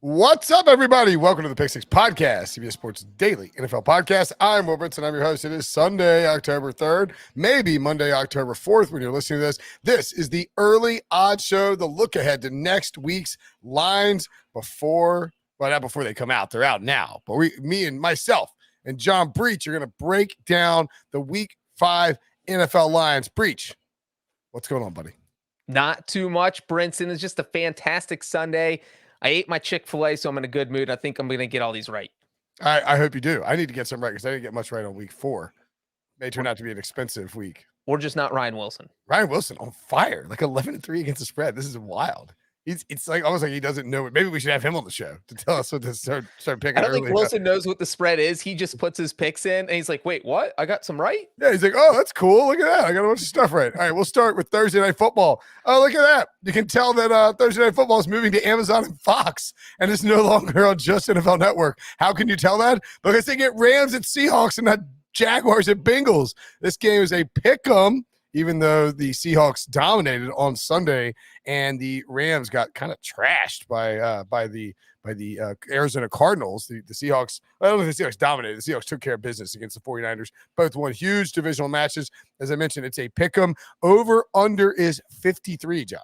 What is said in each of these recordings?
What's up, everybody? Welcome to the Pick Six Podcast, CBS Sports Daily NFL Podcast. I'm Brinson. I'm your host. It is Sunday, October 3rd, maybe Monday, October 4th when you're listening to this. This is the early odds show, the look ahead to next week's lines not before they come out. They're out now. But me and myself and John Breech are going to break down the Week 5 NFL lines. Breech, what's going on, buddy? Not too much, Brinson. It's just a fantastic Sunday. I ate my Chick-fil-A, so I'm in a good mood. I think I'm going to get all these right. I hope you do. I need to get some right because I didn't get much right on week 4. May turn out to be an expensive week. Or just not Ryan Wilson. Ryan Wilson on fire, like 11-3 against the spread. This is wild. It's like almost like he doesn't know it. Maybe we should have him on the show to tell us what to start picking. I don't think Wilson knows what the spread is. He just puts his picks in, and he's like, wait, what? I got some right? Yeah, he's like, oh, that's cool. Look at that. I got a bunch of stuff right. All right, we'll start with Thursday Night Football. Oh, look at that. You can tell that Thursday Night Football is moving to Amazon and Fox, and it's no longer on just NFL Network. How can you tell that? Because they get Rams at Seahawks and not Jaguars at Bengals. This game is a pick-em, even though the Seahawks dominated on Sunday and the Rams got kind of trashed by the Arizona Cardinals. The Seahawks, I don't know if the Seahawks dominated. The Seahawks took care of business against the 49ers. Both won huge divisional matches. As I mentioned, it's a pick-em. Over-under is 53, John.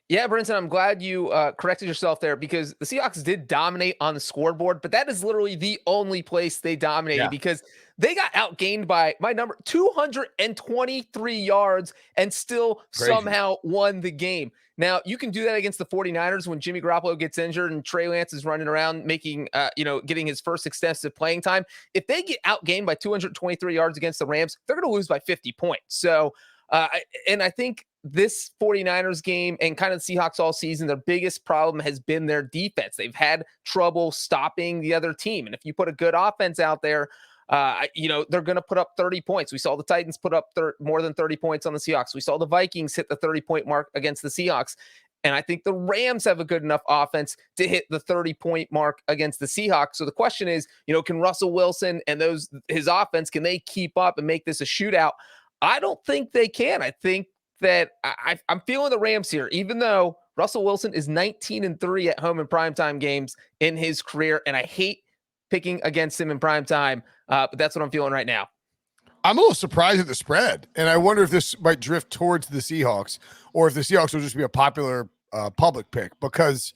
Yeah, Brinson, I'm glad you corrected yourself there because the Seahawks did dominate on the scoreboard, but that is literally the only place they dominated because they got outgained by my number 223 yards and still somehow won the game. Now, you can do that against the 49ers when Jimmy Garoppolo gets injured and Trey Lance is running around making, getting his first extensive playing time. If they get outgained by 223 yards against the Rams, they're going to lose by 50 points. So, and I think this 49ers game and kind of the Seahawks all season, their biggest problem has been their defense. They've had trouble stopping the other team. And if you put a good offense out there, they're going to put up 30 points. We saw the Titans put up more than 30 points on the Seahawks. We saw the Vikings hit the 30-point mark against the Seahawks. And I think the Rams have a good enough offense to hit the 30-point mark against the Seahawks. So the question is, can Russell Wilson and his offense, can they keep up and make this a shootout? I don't think they can. I think that I'm feeling the Rams here, even though Russell Wilson is 19-3 at home in primetime games in his career. And I hate picking against him in primetime, but that's what I'm feeling right now. I'm a little surprised at the spread, and I wonder if this might drift towards the Seahawks or if the Seahawks will just be a popular public pick because,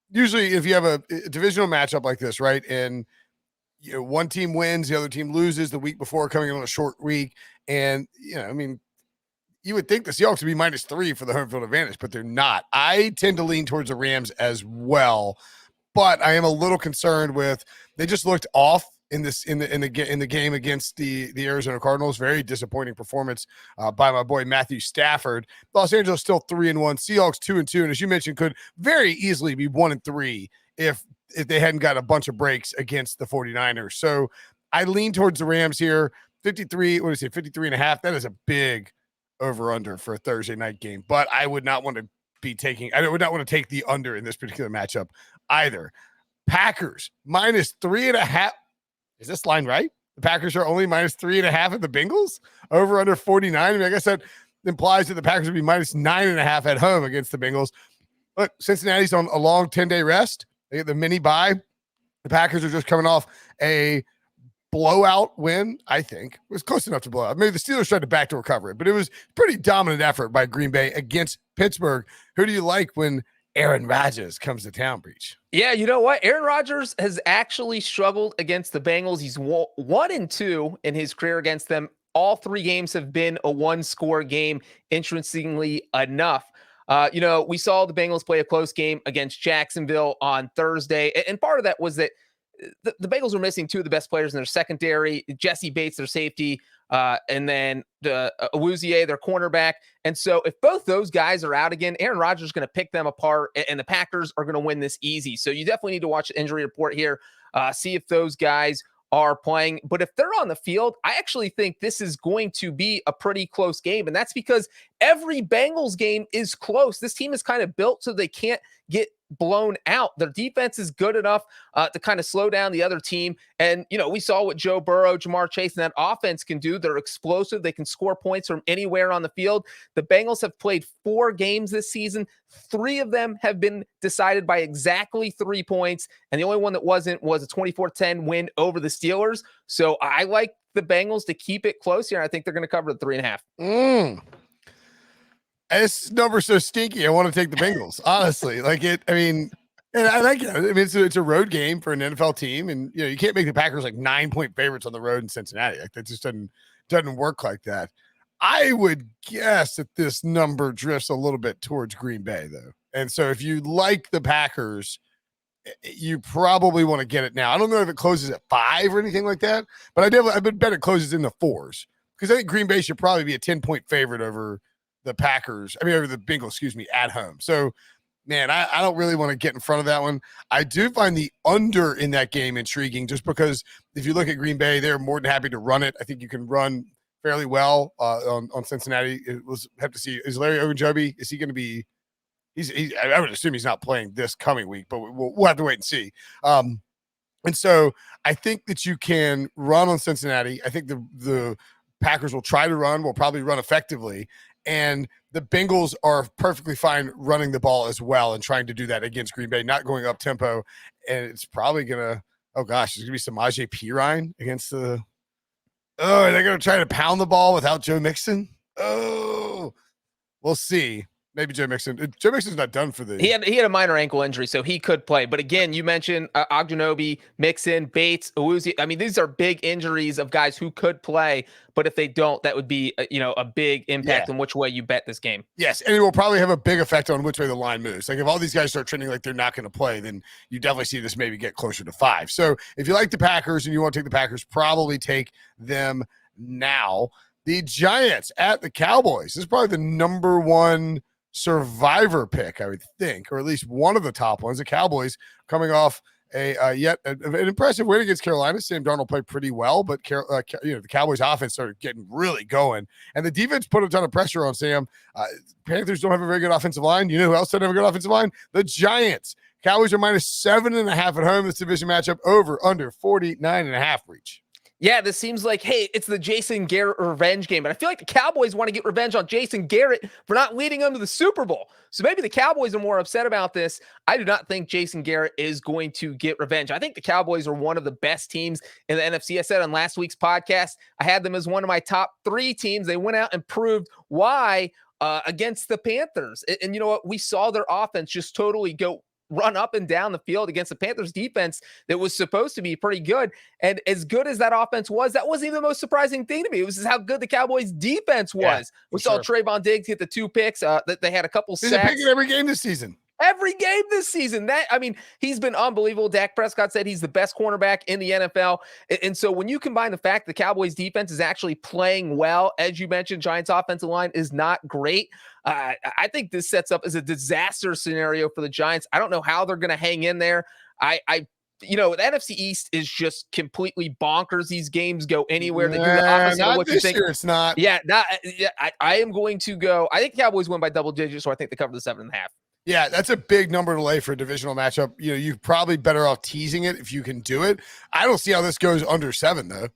usually if you have a divisional matchup like this, right, and one team wins, the other team loses the week before coming in on a short week, and, you would think the Seahawks would be -3 for the home field advantage, but they're not. I tend to lean towards the Rams as well, but I am a little concerned with they just looked off in the game against the Arizona Cardinals. Very disappointing performance by my boy Matthew Stafford. Los Angeles still 3-1, Seahawks 2-2, and as you mentioned, could very easily be 1-3 if they hadn't got a bunch of breaks against the 49ers. So I lean towards the Rams here. 53, 53.5. That is a big over-under for a Thursday night game, but I would not want to take the under in this particular matchup either. Packers -3.5. Is this line right? The Packers are only -3.5 at the Bengals over under 49. I mean, I guess that implies that the Packers would be -9.5 at home against the Bengals. Look, Cincinnati's on a long 10-day rest. They get the mini bye. The Packers are just coming off a blowout win, I think. It was close enough to blow out. Maybe the Steelers tried to backdoor cover it, but it was pretty dominant effort by Green Bay against Pittsburgh. Who do you like when Aaron Rodgers comes to town, Breech? Yeah, you know what? Aaron Rodgers has actually struggled against the Bengals. He's 1-2 in his career against them. All 3 games have been a one-score game, interestingly enough. We saw the Bengals play a close game against Jacksonville on Thursday, and part of that was that the Bengals were missing 2 of the best players in their secondary, Jesse Bates, their safety, and then Awuzie, their cornerback. And so if both those guys are out again, Aaron Rodgers is going to pick them apart, and the Packers are going to win this easy. So you definitely need to watch the injury report here, see if those guys are playing. But if they're on the field, I actually think this is going to be a pretty close game. And that's because every Bengals game is close. This team is kind of built so they can't get blown out. Their defense is good enough to kind of slow down the other team. And, we saw what Joe Burrow, Jamar Chase, and that offense can do. They're explosive. They can score points from anywhere on the field. The Bengals have played 4 games this season. 3 of them have been decided by exactly 3 points. And the only one that wasn't was a 24-10 win over the Steelers. So I like the Bengals to keep it close here. I think they're going to cover the 3.5. This number's so stinky. I want to take the Bengals, honestly. And I like it. I mean, it's a road game for an NFL team, and you can't make the Packers like 9-point favorites on the road in Cincinnati. Like, that just doesn't work like that. I would guess that this number drifts a little bit towards Green Bay, though. And so, if you like the Packers, you probably want to get it now. I don't know if it closes at 5 or anything like that, but I bet it closes in the 4s, because I think Green Bay should probably be a 10-point favorite over the Packers. Over the Bengals, at home. So, man, I don't really want to get in front of that one. I do find the under in that game intriguing, just because if you look at Green Bay, they're more than happy to run it. I think you can run fairly well on Cincinnati. Have to see, is Larry Ogunjobi, is he going to be? I would assume he's not playing this coming week, but we'll have to wait and see. And so I think that you can run on Cincinnati. I think the Packers will try to run, will probably run effectively. And the Bengals are perfectly fine running the ball as well and trying to do that against Green Bay, not going up tempo. And it's probably going to, there's going to be some Samaje Perine against are they going to try to pound the ball without Joe Mixon? Oh, we'll see. Maybe Joe Mixon. Joe Mixon's not done for the. He had a minor ankle injury, so he could play. But again, you mentioned Ogunjobi, Mixon, Bates, Awuzie. I mean, these are big injuries of guys who could play. But if they don't, that would be a big impact on which way you bet this game. Yes, and it will probably have a big effect on which way the line moves. Like, if all these guys start trending like they're not going to play, then you definitely see this maybe get closer to 5. So if you like the Packers and you want to take the Packers, probably take them now. The Giants at the Cowboys. This is probably the number 1 survivor pick, I would think, or at least one of the top ones. The Cowboys coming off an impressive win against Carolina. Sam Darnold played pretty well, but the Cowboys offense started getting really going, and the defense put a ton of pressure on Sam. Panthers don't have a very good offensive line. You know who else doesn't have a good offensive line? The Giants. Cowboys are -7.5 at home. This division matchup over under 49.5 reach. Yeah, this seems like, hey, it's the Jason Garrett revenge game. But I feel like the Cowboys want to get revenge on Jason Garrett for not leading them to the Super Bowl. So maybe the Cowboys are more upset about this. I do not think Jason Garrett is going to get revenge. I think the Cowboys are one of the best teams in the NFC. I said on last week's podcast, I had them as one of my top 3 teams. They went out and proved why against the Panthers. And you know what? We saw their offense just totally go run up and down the field against the Panthers defense that was supposed to be pretty good. And as good as that offense was, that wasn't even the most surprising thing to me. It was just how good the Cowboys defense was. Yeah, we saw Trayvon Diggs hit the 2 picks. That they had a couple sacks. He's picking every game this season. Every game this season. He's been unbelievable. Dak Prescott said he's the best cornerback in the NFL. And so when you combine the fact the Cowboys defense is actually playing well, as you mentioned, Giants offensive line is not great. I think this sets up as a disaster scenario for the Giants. I don't know how they're going to hang in there. The NFC East is just completely bonkers. These games go anywhere. They do the opposite of what you think. Year, it's not. Yeah, I am going to go. I think the Cowboys win by double digits, so I think they cover the 7.5. Yeah, that's a big number to lay for a divisional matchup. You're probably better off teasing it if you can do it. I don't see how this goes under 7, though.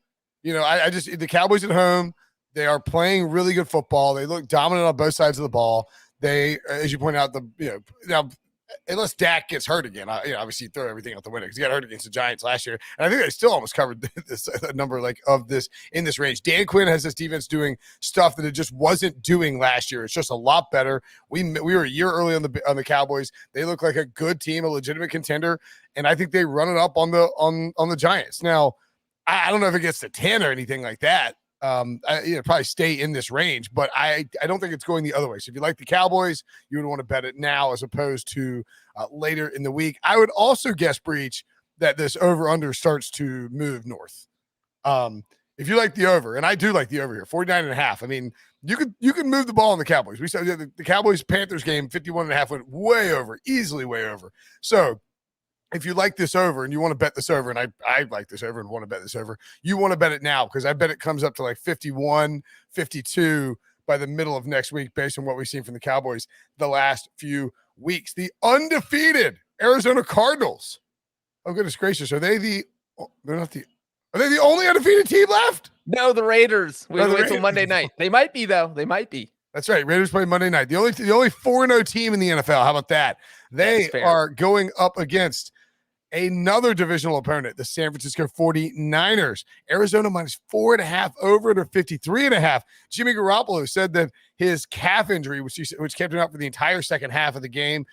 The Cowboys at home, they are playing really good football. They look dominant on both sides of the ball. They, as you point out, now unless Dak gets hurt again, obviously throw everything out the window because he got hurt against the Giants last year. And I think they still almost covered this number of this in this range. Dan Quinn has this defense doing stuff that it just wasn't doing last year. It's just a lot better. We were a year early on the Cowboys. They look like a good team, a legitimate contender, and I think they run it up on the Giants. Now, I don't know if it gets to 10 or anything like that. Probably stay in this range, but I don't think it's going the other way. So if you like the Cowboys, you would want to bet it now as opposed to later in the week. I would also guess, Breech, that this over-under starts to move north. If you like the over, and I do like the over here, 49.5. I mean, you can move the ball on the Cowboys. We saw the Cowboys-Panthers game, 51.5 went way over, easily way over. So if you like this over and you want to bet this over, and I like this over and want to bet this over, you want to bet it now because I bet it comes up to like 51, 52 by the middle of next week based on what we've seen from the Cowboys the last few weeks. The undefeated Arizona Cardinals. Oh, goodness gracious. Are they the only undefeated team left? No, the Raiders. We wait Raiders. till Monday night. They might be, though. They might be. That's right. Raiders play Monday night. The only 4-0 team in the NFL. How about that? They are going up against another divisional opponent, the San Francisco 49ers. Arizona minus 4.5 over under 53.5. Jimmy Garoppolo said that his calf injury, which kept him out for the entire second half of the game,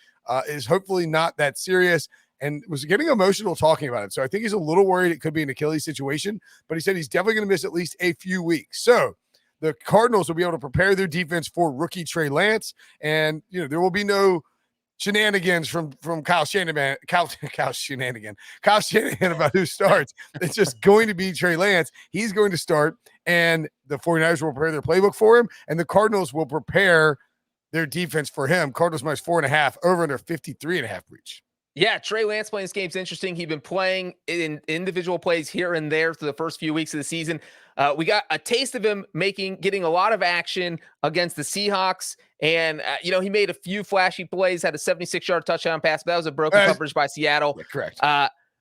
is hopefully not that serious, and was getting emotional talking about it. So I think he's a little worried it could be an Achilles situation, but he said he's definitely going to miss at least a few weeks. So the Cardinals will be able to prepare their defense for rookie Trey Lance, and there will be no shenanigans from Kyle Shanahan about who starts. It's just going to be Trey Lance. He's going to start, and the 49ers will prepare their playbook for him, and the Cardinals will prepare their defense for him. Cardinals minus 4.5 over under 53.5 Breech. Yeah, Trey Lance playing this game's interesting. He's been playing in individual plays here and there through the first few weeks of the season. We got a taste of him getting a lot of action against the Seahawks. And, he made a few flashy plays, had a 76-yard touchdown pass, but that was a broken coverage by Seattle. Yeah, correct.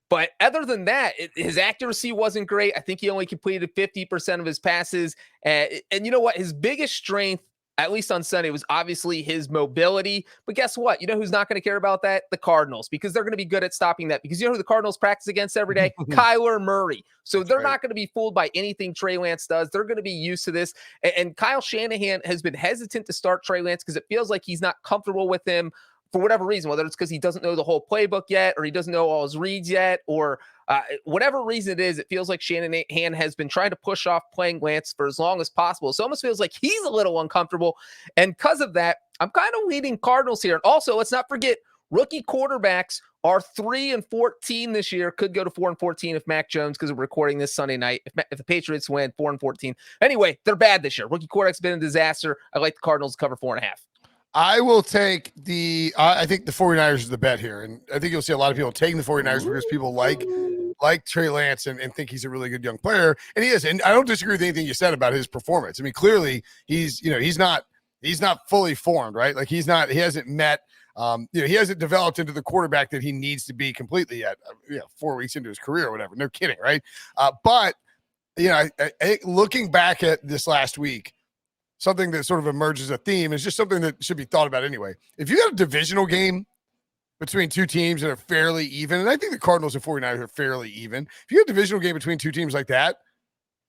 But other than that, his accuracy wasn't great. I think he only completed 50% of his passes. And you know what? His biggest strength, at least on Sunday, was obviously his mobility. But guess what? You know who's not going to care about that? The Cardinals, because they're going to be good at stopping that. Because you know who the Cardinals practice against every day? Kyler Murray. So they're not going to be fooled by anything Trey Lance does. They're going to be used to this. And Kyle Shanahan has been hesitant to start Trey Lance because it feels like he's not comfortable with him for whatever reason, whether it's because he doesn't know the whole playbook yet, or he doesn't know all his reads yet, or whatever reason it is. It feels like Shanahan has been trying to push off playing Lance for as long as possible. So it almost feels like he's a little uncomfortable. And because of that, I'm kind of leading Cardinals here. And also, let's not forget, rookie quarterbacks are 3-14 this year. Could go to 4-14 if Mac Jones, because we're recording this Sunday night. If the Patriots win, 4-14. Anyway, they're bad this year. Rookie quarterback's been a disaster. I like the Cardinals to cover 4.5. I will take I think the 49ers is the bet here. And I think you'll see a lot of people taking the 49ers because people like Trey Lance and think he's a really good young player. And he is. And I don't disagree with anything you said about his performance. I mean, clearly he's not fully formed, right? Like he hasn't met, he hasn't developed into the quarterback that he needs to be completely yet, 4 weeks into his career or whatever. No kidding. Right. But I looking back at this last week, something that sort of emerges a theme is just something that should be thought about anyway. If you got a divisional game between two teams that are fairly even, and I think the Cardinals and 49ers are fairly even. If you have a divisional game between two teams like that,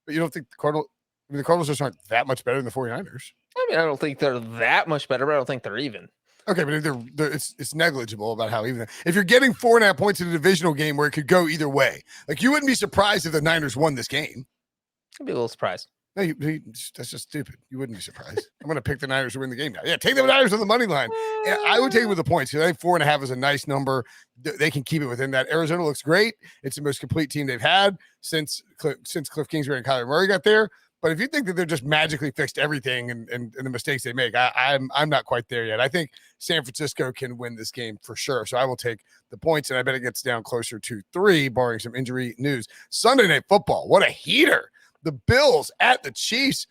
but you don't think the Cardinals just aren't that much better than the 49ers. I mean, I don't think they're that much better, but I don't think they're even. Okay, but it's negligible about how even. If you're getting 4.5 points in a divisional game where it could go either way, like you wouldn't be surprised if the Niners won this game. I'd be a little surprised. No, that's just stupid. You wouldn't be surprised. I'm going to pick the Niners to win the game now. Yeah, take the Niners on the money line. Yeah, I would take it with the points because I think 4.5 is a nice number. They can keep it within that. Arizona looks great. It's the most complete team they've had since Cliff Kingsbury and Kyler Murray got there. But if you think that they're just magically fixed everything and the mistakes they make, I'm not quite there yet. I think San Francisco can win this game for sure. So I will take the points, and I bet it gets down closer to 3, barring some injury news. Sunday Night Football, what a heater. The Bills at the Chiefs,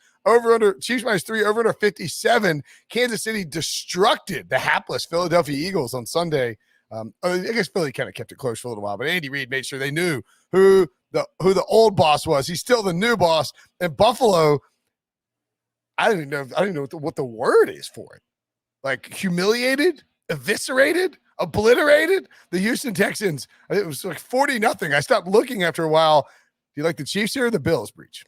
Chiefs minus 3, over under 57. Kansas City destructed the hapless Philadelphia Eagles on Sunday. I guess Philly kind of kept it close for a little while, but Andy Reid made sure they knew who the old boss was. He's still the new boss. And Buffalo, I don't even know what the word is for it. Like humiliated, eviscerated, obliterated. The Houston Texans, it was like 40-0. I stopped looking after a while. Do you like the Chiefs here or the Bills, Breech?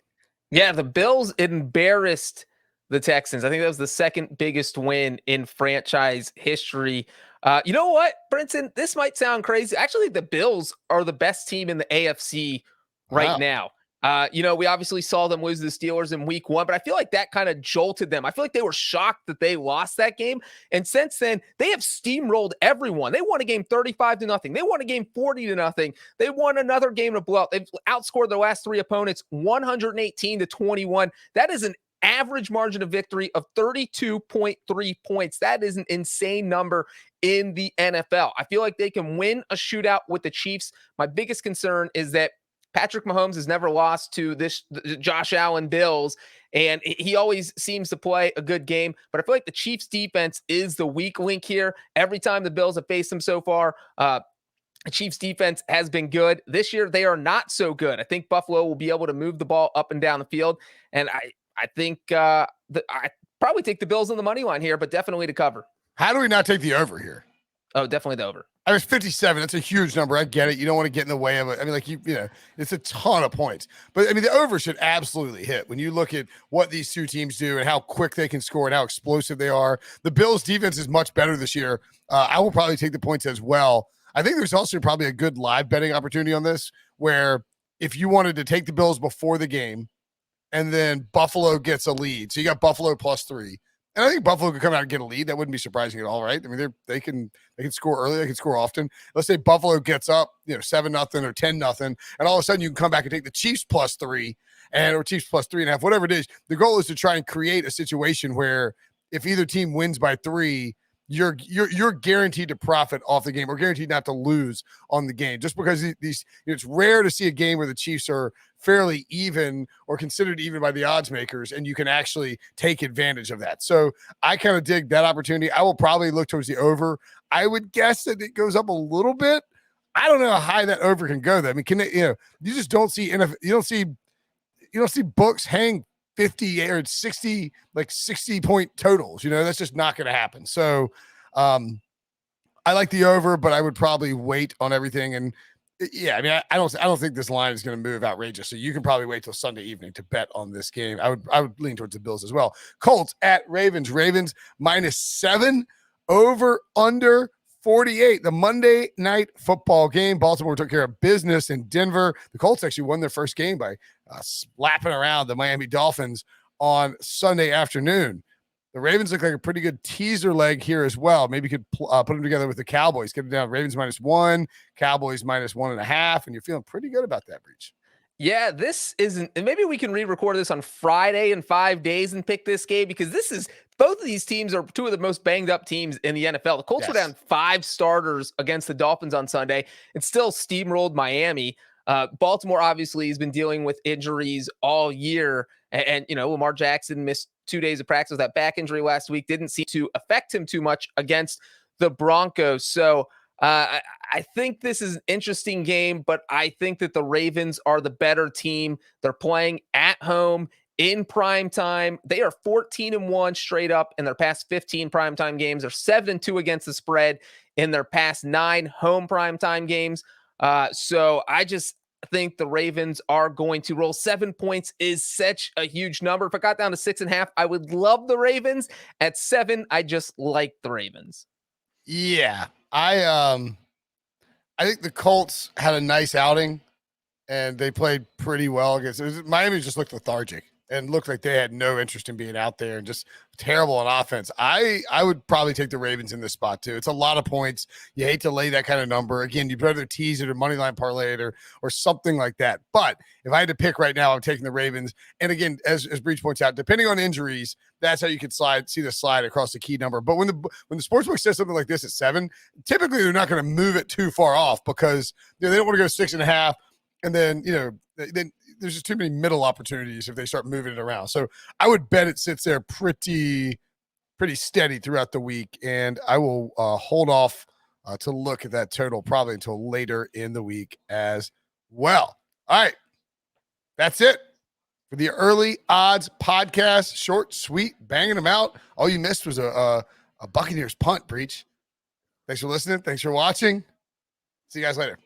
Yeah, the Bills embarrassed the Texans. I think that was the second biggest win in franchise history. You know what, Brinson? This might sound crazy. Actually, the Bills are the best team in the AFC right now. We obviously saw them lose the Steelers in week 1, but I feel like that kind of jolted them. I feel like they were shocked that they lost that game. And since then, they have steamrolled everyone. They won a game 35-0. They won a game 40-0. They won another game to blow out. They've outscored their last 3 opponents 118-21. That is an average margin of victory of 32.3 points. That is an insane number in the NFL. I feel like they can win a shootout with the Chiefs. My biggest concern is that Patrick Mahomes has never lost to this Josh Allen Bills, and he always seems to play a good game. But I feel like the Chiefs defense is the weak link here. Every time the Bills have faced them so far, the Chiefs defense has been good. This year, they are not so good. I think Buffalo will be able to move the ball up and down the field. And I think I probably take the Bills on the money line here, but definitely to cover. How do we not take the over here? Oh, definitely the over. I was 57. That's a huge number. I get it. You don't want to get in the way of it. I mean, like you know, it's a ton of points. But I mean, the over should absolutely hit when you look at what these two teams do and how quick they can score and how explosive they are. The Bills' defense is much better this year. I will probably take the points as well. I think there's also probably a good live betting opportunity on this, where if you wanted to take the Bills before the game, and then Buffalo gets a lead, so you got Buffalo +3. And I think Buffalo could come out and get a lead. That wouldn't be surprising at all, right? I mean, they can score early. They can score often. Let's say Buffalo gets up, 7-0 or 10-0, and all of a sudden you can come back and take the Chiefs +3 or Chiefs +3.5, whatever it is. The goal is to try and create a situation where if either team wins by 3, you're guaranteed to profit off the game or guaranteed not to lose on the game. Just because these it's rare to see a game where the Chiefs are fairly even or considered even by the odds makers, and you can actually take advantage of that. So I kind of dig that opportunity. I will probably look towards the over. I would guess that it goes up a little bit. I don't know how high that over can go though. I mean, you just don't see you don't see books hang 50 or 60 point totals. That's just not going to happen. So I like the over, but I would probably wait on everything. And yeah, I mean, I don't think this line is going to move outrageous. So you can probably wait till Sunday evening to bet on this game. I would lean towards the Bills as well. Colts at Ravens. Ravens -7, over under 48. The Monday night football game. Baltimore took care of business in Denver. The Colts actually won their first game by slapping around the Miami Dolphins on Sunday afternoon. The Ravens look like a pretty good teaser leg here as well. Maybe you could put them together with the Cowboys. Get them down. Ravens -1, Cowboys -1.5, and you're feeling pretty good about that, Breech. Yeah, this isn't, and maybe we can re-record this on Friday in 5 days and pick this game, because both of these teams are two of the most banged up teams in the NFL. The Colts were down 5 starters against the Dolphins on Sunday and still steamrolled Miami. Baltimore obviously has been dealing with injuries all year. And Lamar Jackson missed 2 days of practice with that back injury last week. Didn't seem to affect him too much against the Broncos. So I think this is an interesting game, but I think that the Ravens are the better team. They're playing at home in prime time. They are 14-1 straight up in their past 15 primetime games. They're 7-2 against the spread in their past 9 home primetime games. So I just think the Ravens are going to roll. 7 points is such a huge number. If it got down to 6.5, I would love the Ravens. At 7, I just like the Ravens. Yeah. I think the Colts had a nice outing and they played pretty well against Miami. Just looked lethargic and looked like they had no interest in being out there and just terrible on offense. I would probably take the Ravens in this spot too. It's a lot of points. You hate to lay that kind of number. Again, you'd rather tease it or money line parlay it or something like that. But if I had to pick right now, I'm taking the Ravens. And again, as Breech points out, depending on injuries, that's how you could see the slide across the key number. But when the sportsbook says something like this at 7, typically they're not going to move it too far off because they don't want to go 6.5. And then, then there's just too many middle opportunities if they start moving it around. So I would bet it sits there pretty steady throughout the week. And I will hold off to look at that total probably until later in the week as well. All right. That's it for the Early Odds Podcast. Short, sweet, banging them out. All you missed was a Buccaneers punt, Breech. Thanks for listening. Thanks for watching. See you guys later.